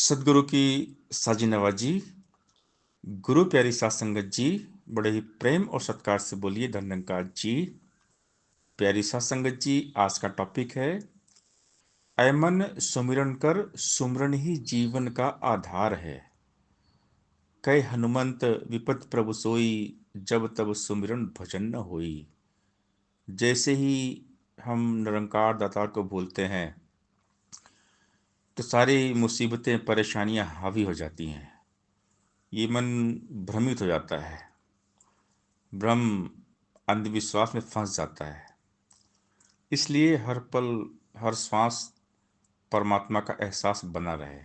सदगुरु की साजी नवाजी। गुरु प्यारी सात संगत जी, बड़े ही प्रेम और सत्कार से बोलिए धन्यकार जी। प्यारी सात संगत जी, आज का टॉपिक है ऐ मन सुमिरन कर, सुमरन ही जीवन का आधार है। कई हनुमंत विपत प्रभु सोई, जब तब सुमिरन भजन न होई। जैसे ही हम निरंकार दातार को भूलते हैं तो सारी मुसीबतें परेशानियां हावी हो जाती हैं। ये मन भ्रमित हो जाता है, भ्रम अंधविश्वास में फंस जाता है। इसलिए हर पल हर श्वास परमात्मा का एहसास बना रहे।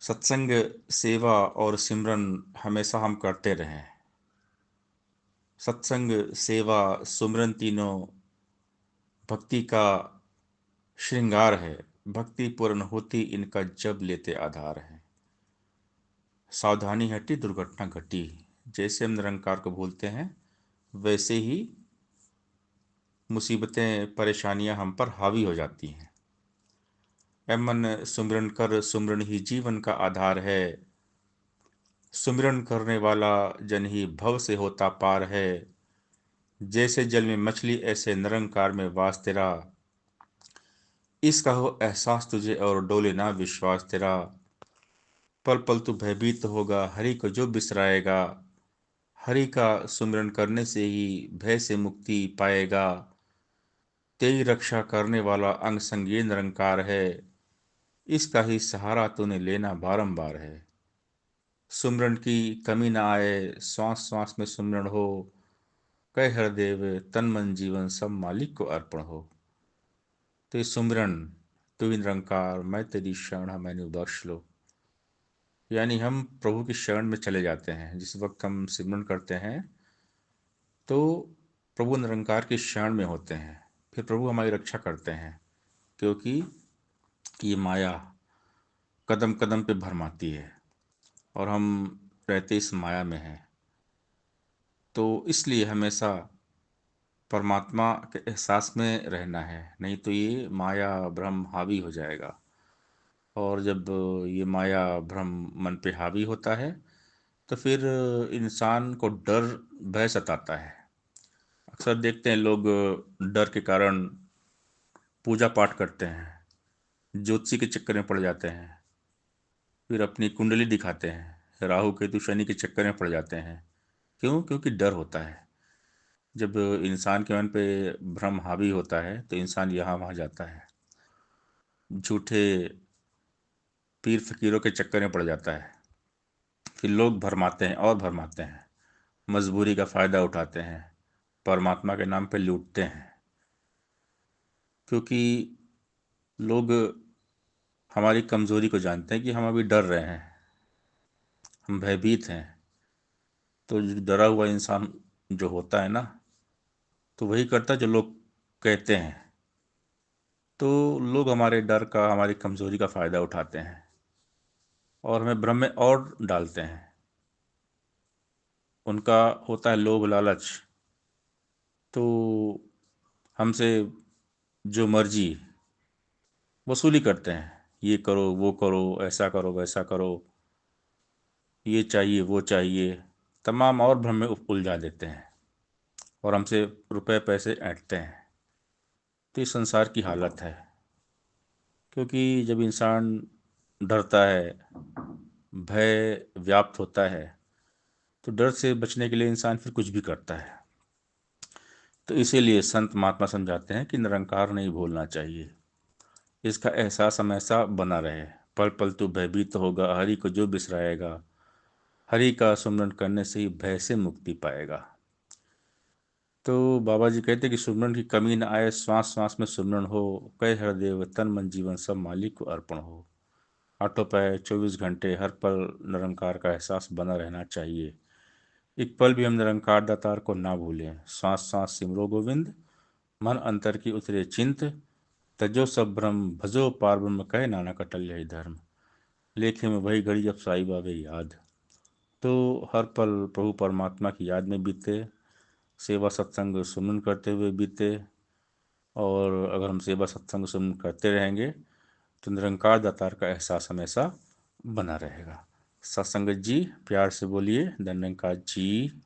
सत्संग, सेवा और सिमरन हमेशा हम करते रहें। सत्संग, सेवा, सुमरन तीनों भक्ति का श्रृंगार है। भक्ति पूर्ण होती इनका जब लेते आधार है। सावधानी हटी दुर्घटना घटी। जैसे हम निरंकार को भूलते हैं वैसे ही मुसीबतें परेशानियां हम पर हावी हो जाती हैं। ऐ मन सुमिरन कर, सुमिरन ही जीवन का आधार है। सुमिरन करने वाला जन ही भव से होता पार है। जैसे जल में मछली ऐसे निरंकार में वास तेरा। इसका हो एहसास तुझे और डोले ना विश्वास तेरा। पल पल तू भयभीत होगा, हरि को जो बिसराएगा। हरि का सुमिरन करने से ही भय से मुक्ति पाएगा। तेरी रक्षा करने वाला अंग संगीन निरंकार है। इसका ही सहारा तूने लेना बारंबार है। सुमरन की कमी ना आए, श्वास श्वास में सुमरन हो। कह हरदेव तन मन जीवन सब मालिक को अर्पण हो। तो ये सुमरन, तू ही निरंकार मैं तेरी शरण मैंने बख्श लो। यानी हम प्रभु की शरण में चले जाते हैं। जिस वक्त हम सिमरन करते हैं तो प्रभु निरंकार की शरण में होते हैं। फिर प्रभु हमारी रक्षा करते हैं, क्योंकि ये माया कदम कदम पे भरमाती है और हम रहते इस माया में हैं। तो इसलिए हमेशा परमात्मा के एहसास में रहना है, नहीं तो ये माया भ्रम हावी हो जाएगा। और जब ये माया भ्रम मन पे हावी होता है तो फिर इंसान को डर भय सताता है। अक्सर देखते हैं लोग डर के कारण पूजा पाठ करते हैं, ज्योतिषी के चक्कर में पड़ जाते हैं, फिर अपनी कुंडली दिखाते हैं, राहु केतु शनि के चक्कर में पड़ जाते हैं। क्यों? क्योंकि डर होता है। जब इंसान के मन पे भ्रम हावी होता है तो इंसान यहाँ वहाँ जाता है, झूठे पीर फकीरों के चक्कर में पड़ जाता है। फिर लोग भरमाते हैं और भरमाते हैं, मजबूरी का फायदा उठाते हैं, परमात्मा के नाम पे लूटते हैं। क्योंकि लोग हमारी कमजोरी को जानते हैं कि हम अभी डर रहे हैं, हम भयभीत हैं। तो जो डरा हुआ इंसान जो होता है ना, तो वही करता है जो लोग कहते हैं। तो लोग हमारे डर का, हमारी कमजोरी का फायदा उठाते हैं और हमें भ्रम में और डालते हैं। उनका होता है लोभ लालच, तो हमसे जो मर्जी वसूली करते हैं। ये करो, वो करो, ऐसा करो, वैसा करो, ये चाहिए, वो चाहिए, तमाम और भ्रम में उलझा देते हैं और हमसे रुपए पैसे ऐंठते हैं। तो ये संसार की हालत है। क्योंकि जब इंसान डरता है, भय व्याप्त होता है, तो डर से बचने के लिए इंसान फिर कुछ भी करता है। तो इसीलिए संत महात्मा समझाते हैं कि निरंकार नहीं भूलना चाहिए। इसका एहसास हमेशा बना रहे। पल पल तू भयभीत होगा, हरि को जो बिसराएगा। हरि का सुमरन करने से ही भय से मुक्ति पाएगा। तो बाबा जी कहते कि सुमरन की कमी न आए, श्वास श्वास में सुमरन हो। कह हरदेव तन मन जीवन सब मालिक को अर्पण हो। आठों पै 24 घंटे हर पल निरंकार का एहसास बना रहना चाहिए। एक पल भी हम निरंकार दातार को ना भूलें। श्वास श्वास सिमरो गोविंद, मन अंतर की उतरे चिंत। तजो सब भ्रम भजो पार ब्रह्म, कहे नानक अटल यही धर्म। लेखे में वही घड़ी जब साई बाबे याद। तो हर पल प्रभु परमात्मा की याद में बीते, सेवा सत्संग सुमन करते हुए बीते। और अगर हम सेवा सत्संग सुमन करते रहेंगे तो निरंकार दातार का एहसास हमेशा बना रहेगा। सत्संगत जी प्यार से बोलिए धन्यंकार जी।